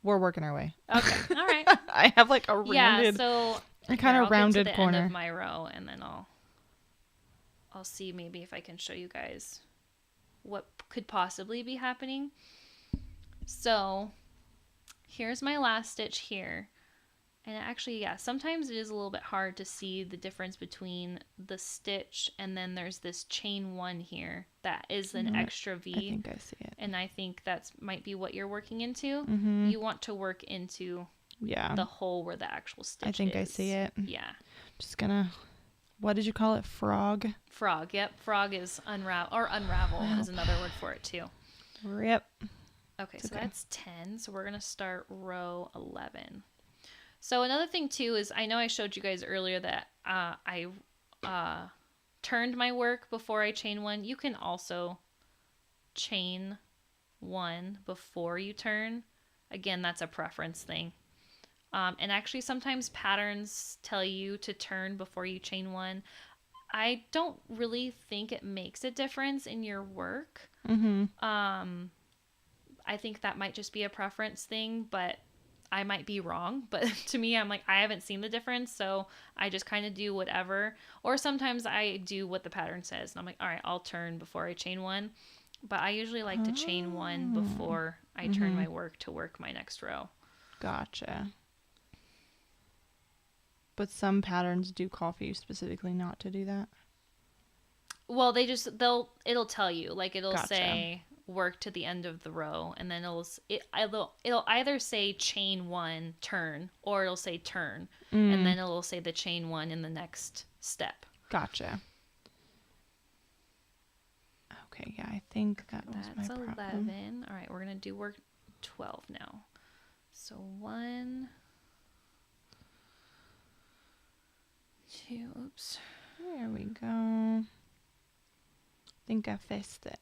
we're working our way. Okay. All right. I have like a rounded, so a kind of rounded corner. End of my row, and then I'll see maybe if I can show you guys what could possibly be happening. So here's my last stitch here. And actually, sometimes it is a little bit hard to see the difference between the stitch and then there's this chain 1 here that is an extra V. I think I see it. And I think that might be what you're working into. You want to work into the hole where the actual stitch is. I think I see it. Yeah. Just gonna, what did you call it? Frog? Frog, yep. Frog is unravel is another word for it too. Rip. Okay, so that's 10. So we're going to start row 11. So another thing too is I know I showed you guys earlier that I turned my work before I chain 1. You can also chain 1 before you turn. Again, that's a preference thing. And actually sometimes patterns tell you to turn before you chain 1. I don't really think it makes a difference in your work. I think that might just be a preference thing, but I might be wrong. But to me, I'm like, I haven't seen the difference, so I just kind of do whatever. Or sometimes I do what the pattern says, and I'm like, all right, I'll turn before I chain 1. But I usually like to chain 1 before I turn my work to work my next row. Gotcha. But some patterns do call for you specifically not to do that? Well, it'll tell you. Like, it'll say work to the end of the row, and then it'll either say chain 1, turn, or it'll say turn, and then it'll say the chain 1 in the next step. Gotcha. Okay, yeah, I think that's my problem. 11. All right, we're going to do work 12 now. So 1, 2. Oops. There we go. Think I fixed it.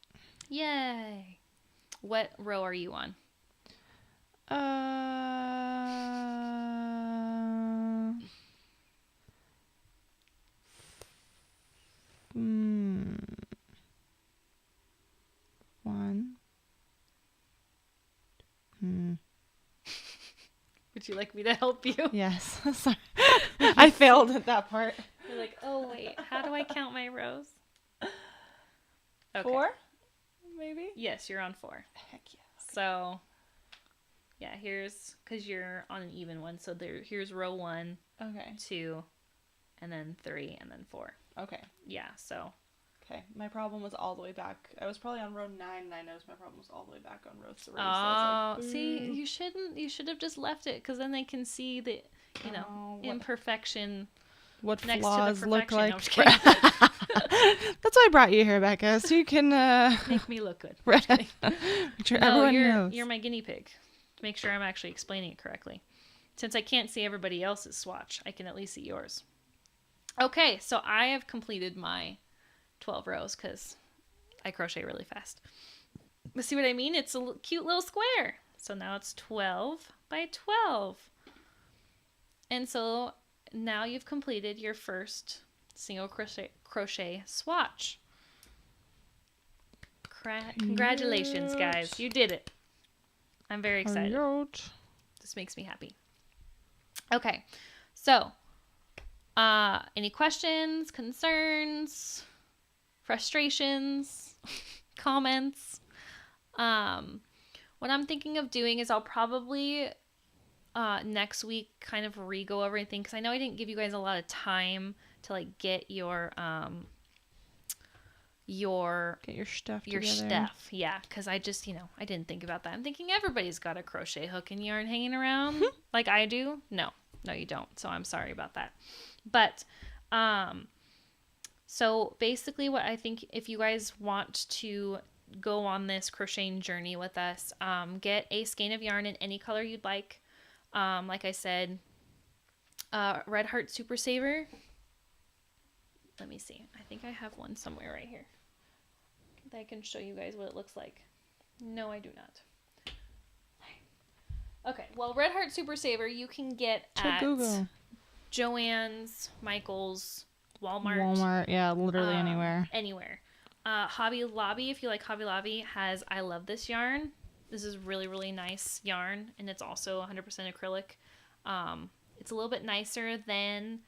Yay. What row are you on? One. Would you like me to help you? Yes. Sorry. I failed at that part. You're like, oh, wait. How do I count my rows? Okay. 4? Maybe? Yes, you're on 4. Heck yeah. Okay. So, yeah, here's, because you're on an even one. So here's row 1, Okay. 2, and then 3, and then 4. Okay. Yeah, so. Okay. My problem was all the way back. I was probably on row 9, and I noticed my problem was all the way back on row 3. Oh, so see, you should have just left it, because then they can see the, imperfection. What next flaws to the look perfection. like. No, I'm just kidding. That's why I brought you here, Becca, so you can Make me look good. make sure everyone knows. You're my guinea pig. To make sure I'm actually explaining it correctly. Since I can't see everybody else's swatch, I can at least see yours. Okay, so I have completed my 12 rows because I crochet really fast. But see what I mean? It's a cute little square. So now it's 12 by 12. And so now you've completed your first single crochet swatch. Congratulations, guys. You did it. I'm very excited. This makes me happy. Okay. So, any questions, concerns, frustrations, comments? What I'm thinking of doing is I'll probably next week kind of re-go everything, because I know I didn't give you guys a lot of time to like get your stuff your together. stuff. Yeah, because I just, I didn't think about that. I'm thinking everybody's got a crochet hook and yarn hanging around like I do. No, you don't. So I'm sorry about that. But so basically what I think, if you guys want to go on this crocheting journey with us, get a skein of yarn in any color you'd like. Like I said, Red Heart Super Saver. Let me see. I think I have one somewhere right here that I can show you guys what it looks like. No, I do not. Okay, well, Red Heart Super Saver you can get at Google. Joann's, Michael's, Walmart. Yeah, literally anywhere. Anywhere. Hobby Lobby, if you like Hobby Lobby, has I Love This yarn. This is really, really nice yarn, and it's also 100% acrylic. It's a little bit nicer than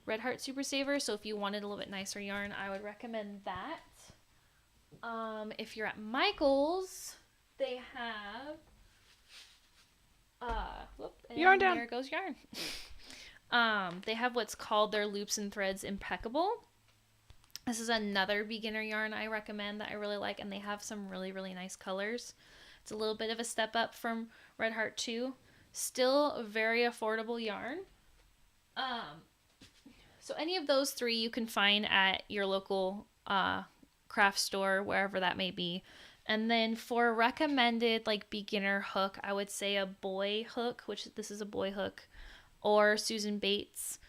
Red Heart Super Saver, so if you wanted a little bit nicer yarn, I would recommend that. If you're at Michael's, they have yarn down. There goes yarn. They have what's called their Loops and Threads Impeccable. This is another beginner yarn I recommend that I really like, and they have some really, really nice colors. It's a little bit of a step up from Red Heart 2. Still a very affordable yarn. So any of those 3 you can find at your local craft store, wherever that may be. And then for recommended like beginner hook, I would say a boy hook, which this is a boy hook, or Susan Bates.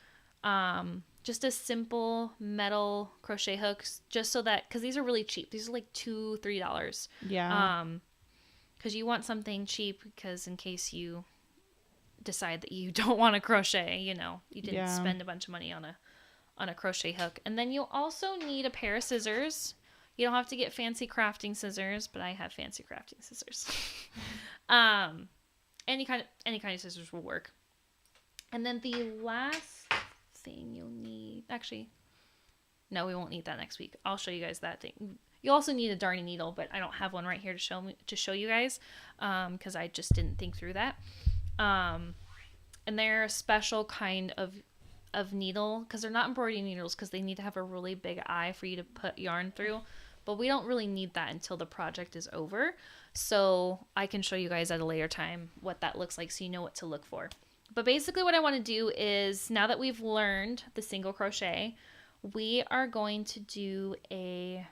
Just a simple metal crochet hooks, just so that, because these are really cheap. These are like $2-3. Yeah. Because you want something cheap, because in case you decide that you don't want to crochet, you didn't spend a bunch of money on a crochet hook. And then you'll also need a pair of scissors. You don't have to get fancy crafting scissors, but I have fancy crafting scissors. Any kind of scissors will work. And then the last thing you'll need, actually, no, we won't need that next week. I'll show you guys that thing. You also need a darning needle, but I don't have one right here to show you guys, because I just didn't think through that. And they're a special kind of needle, because they're not embroidery needles, because they need to have a really big eye for you to put yarn through. But we don't really need that until the project is over. So I can show you guys at a later time what that looks like, so you know what to look for. But basically what I want to do is, now that we've learned the single crochet, we are going to do a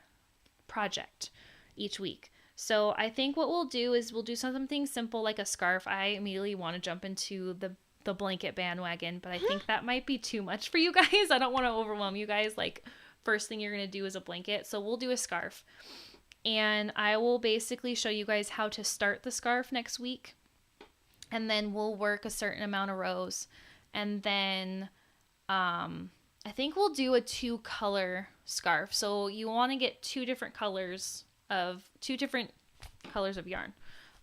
project each week. So I think what we'll do is we'll do something simple like a scarf. I immediately want to jump into the the blanket bandwagon, but I think that might be too much for you guys. I don't want to overwhelm you guys. Like, first thing you're going to do is a blanket. So we'll do a scarf. And I will basically show you guys how to start the scarf next week. And then we'll work a certain amount of rows. And then I think we'll do a 2-color scarf. So you want to get two different colors of yarn.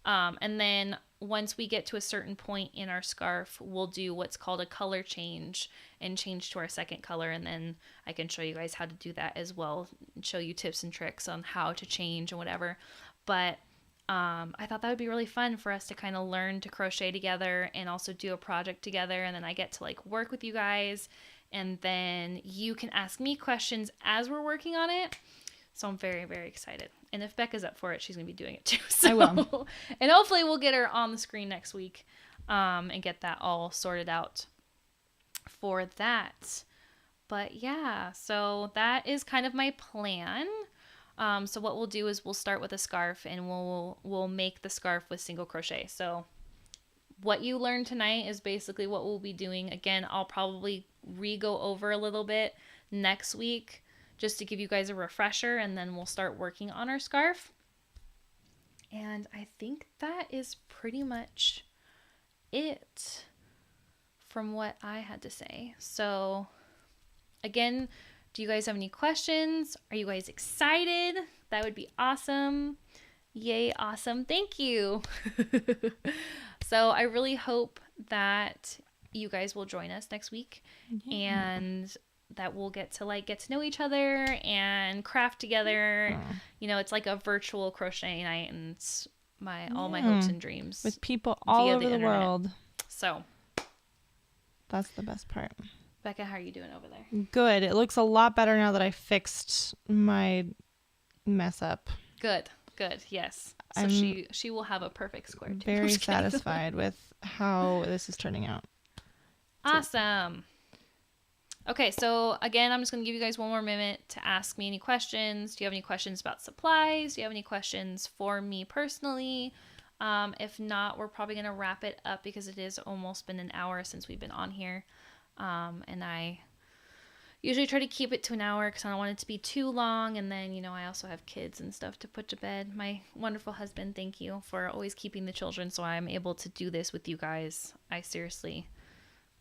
And then once we get to a certain point in our scarf, we'll do what's called a color change and change to our second color. And then I can show you guys how to do that as well, and show you tips and tricks on how to change and whatever. But I thought that would be really fun for us to kind of learn to crochet together and also do a project together. And then I get to like work with you guys, and then you can ask me questions as we're working on it. So I'm very, very excited. And if Becca's up for it, she's going to be doing it too. So. I will. And hopefully we'll get her on the screen next week and get that all sorted out for that. But yeah, so that is kind of my plan. So what we'll do is we'll start with a scarf, and we'll make the scarf with single crochet. So what you learned tonight is basically what we'll be doing. Again, I'll probably re-go over a little bit next week, just to give you guys a refresher, and then we'll start working on our scarf. And I think that is pretty much it from what I had to say. So again, do you guys have any questions? Are you guys excited? That would be awesome. Yay, awesome. Thank you. So I really hope that you guys will join us next week, and that we'll get to know each other and craft together. You know, it's like a virtual crochet night, and it's all my hopes and dreams with people all over the world. So that's the best part. Becca, how are you doing over there? Good. It looks a lot better now that I fixed my mess up. Good. Yes. So she will have a perfect square too. Very satisfied with how this is turning out. Awesome. Okay, so again, I'm just going to give you guys one more minute to ask me any questions. Do you have any questions about supplies? Do you have any questions for me personally? If not, we're probably going to wrap it up because it is almost been an hour since we've been on here. And I usually try to keep it to an hour because I don't want it to be too long. And then, you know, I also have kids and stuff to put to bed. My wonderful husband, thank you for always keeping the children so I'm able to do this with you guys. I seriously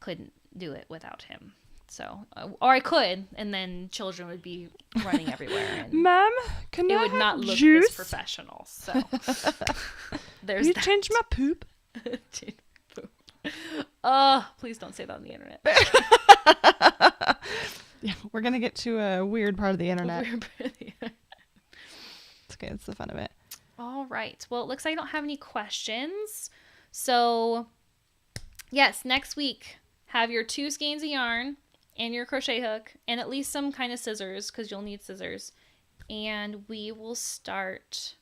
couldn't do it without him. So, or I could, and then children would be running everywhere. And Ma'am, can I have it would not look juice? this professional. So, there's you that. change my poop? Please don't say that on the internet. Yeah, we're gonna get to a weird part of the internet. It's okay. It's the fun of it. All right. Well, it looks like I don't have any questions. So, yes, next week, have your 2 skeins of yarn and your crochet hook and at least some kind of scissors, because you'll need scissors. And we will start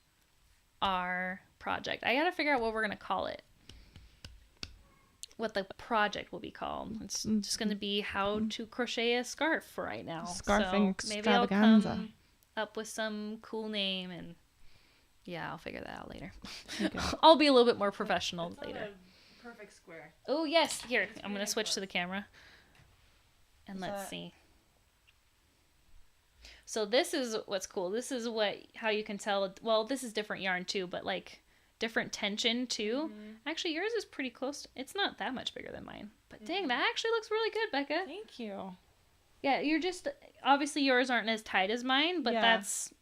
our project. I gotta figure out what we're gonna call it. What the project will be called. It's just going to be how to crochet a scarf for right now. Scarfing so maybe I'll extravaganza. come up with some cool name, and yeah, I'll figure that out later. Okay. I'll be a little bit more professional later. Perfect square. Oh yes, here I'm going to switch to the camera, and let's see. So this is what's cool. This is how you can tell. Well, this is different yarn too, but like different tension too. Actually, yours is pretty close. It's not that much bigger than mine. But dang, that actually looks really good, Becca. Thank you. Yeah, you're just obviously yours aren't as tight as mine, but that's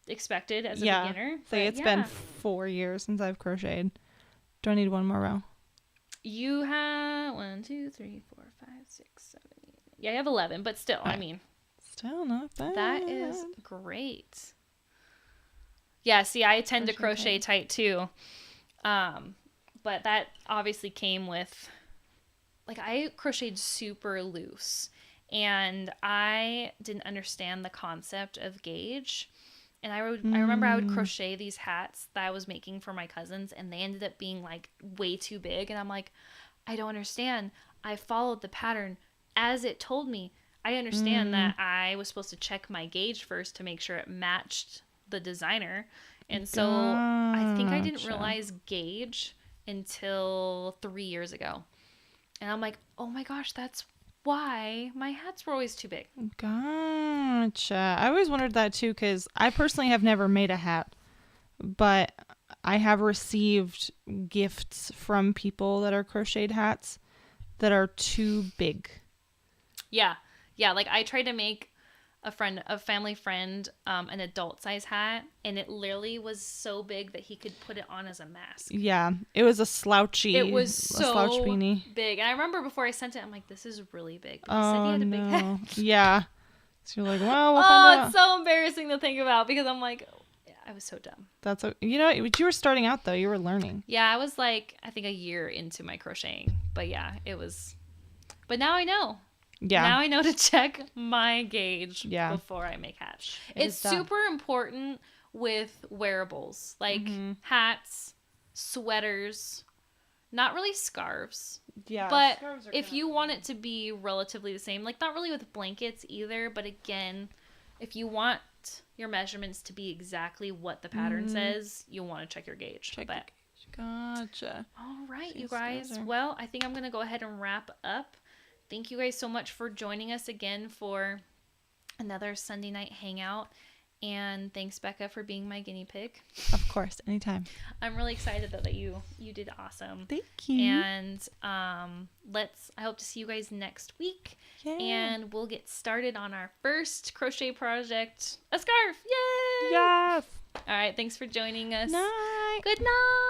expected as a beginner. So it's been 4 years since I've crocheted. Do I need one more row? You have 1, 2, 3, 4, 5, 6, 7, 8. Yeah, you have 11, but still, I mean, still not bad. That is great. Yeah, see, I tend to crochet tight too. But that obviously came with, like, I crocheted super loose, and I didn't understand the concept of gauge. And I remember I would crochet these hats that I was making for my cousins, and they ended up being like way too big. And I'm like, I don't understand. I followed the pattern as it told me. I understand that I was supposed to check my gauge first to make sure it matched the designer. And so I think I didn't realize gauge until 3 years ago. And I'm like, oh my gosh, that's why my hats were always too big. Gotcha. I always wondered that too, because I personally have never made a hat, but I have received gifts from people that are crocheted hats that are too big. Yeah. Yeah. Like I tried to make a family friend, an adult size hat, and it literally was so big that he could put it on as a mask. Yeah. It was a slouch beanie. Big. And I remember before I sent it, I'm like, this is really big. But he said he had a big head. Yeah. So you're like, well, we'll find out. It's so embarrassing to think about because I'm like, I was so dumb. That's you were starting out though. You were learning. Yeah, I was like, I think a year into my crocheting. But yeah, it was. But now I know. Yeah. Now I know to check my gauge before I make hats. It's super important with wearables like hats, sweaters, not really scarves. Yeah. But if you want it to be relatively the same, like not really with blankets either, but again, if you want your measurements to be exactly what the pattern says, you'll want to check your gauge. Gotcha. All right, you guys. Well, I think I'm going to go ahead and wrap up. Thank you guys so much for joining us again for another Sunday night hangout. And thanks, Becca, for being my guinea pig. Of course, anytime. I'm really excited though that you did awesome. Thank you. And I hope to see you guys next week. Yeah. And we'll get started on our first crochet project, a scarf. Yay! Yes. All right, thanks for joining us. Night. Good night.